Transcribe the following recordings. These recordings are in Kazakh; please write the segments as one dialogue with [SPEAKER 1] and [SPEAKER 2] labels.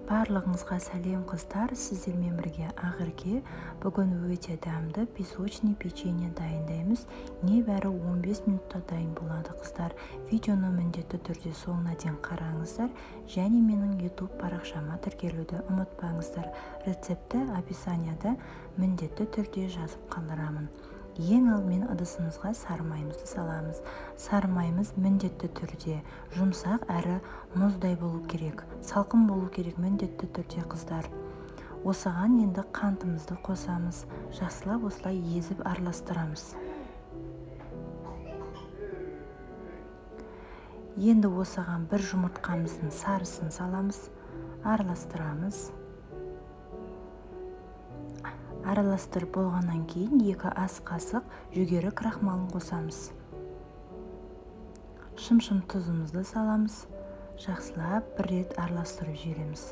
[SPEAKER 1] Барлығыңызға сәлем қыздар, сіздермен бірге Ақерке. Бүгін өте дәмді песочный печенье дайындаймыз. Небәрі 15 минутта дайын болады қыздар. Видеоны міндетті түрде соңына дейін қараңыздар. Және менің YouTube парақшама тіркелуді ұмытпаңыздар. Рецепті описанияда міндетті түрде жазып қалдырамын. Ең алдымен ыдысымызға сары майымызды саламыз. Сары майымыз міндетті түрде жұмсақ әрі мұздай болу керек. Салқын болу керек міндетті түрде қыздар. Осыған енді қантымызды қосамыз. Жақсылап осылай езіп араластырамыз. Енді осыған бір жұмыртқамыздың сарысын саламыз. Араластырамыз. Араластырып болғаннан кейін 2 ас қасық жүгері крахмалын қосамыз. Шым-шым тұзымызды саламыз. Жақсылап бір рет араластырып жібереміз.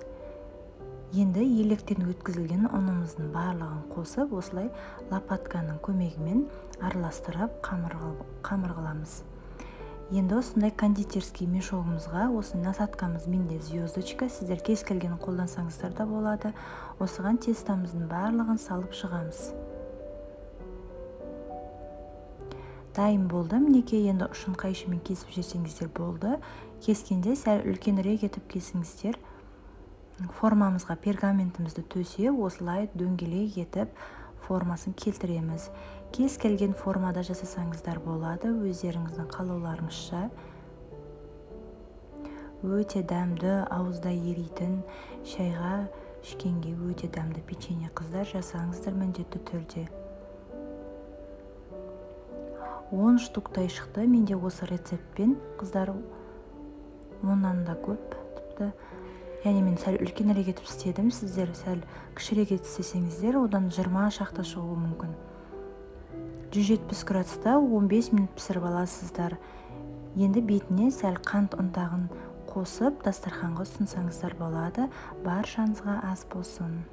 [SPEAKER 1] Енді електен өткізілген ұнымыздың барлығын қосып, осылай лопатканың көмегімен араластырып қамырғыламыз. Енді осындай кондитерский мешогымызға, осы насаткамыз менде звездочка, сіздер кез келгенін қолдансаңыздар да болады. Осыған тестамыздың барлығын салып шығамыз. Дайын болды. Мінекей, енді ұшын қайшымен кесіп жесеңіздер болды. Кескенде сәл үлкенірек етіп кесіңіздер. Формамызға пергаментімізді төсеп, осылай дөңгелек етіп формасын келтіреміз. Кез келген формада жасасаңыздар болады, өздеріңіздің қалауларыңызша. Өте дәмді, ауызда еритін, шайға ішкенге өте дәмді печенье қыздар, жасаңыздар міндетті түрде. 10 штуктай шықты. Менде осы рецептпен қыздар 10-нан да көп, тіпті. Яғни мен сәл үлкенірек етіп істедім. Сіздер сәл кішірек етіп істесеңіздер, одан 20 шақты шығуы мүмкін. 170 градуста 15 минут пісіріп аласыздар. Енді бетіне сәл қант ұнтағын қосып, дастарханға ұсынсаңыздар болады. Баршаңызға ас болсын.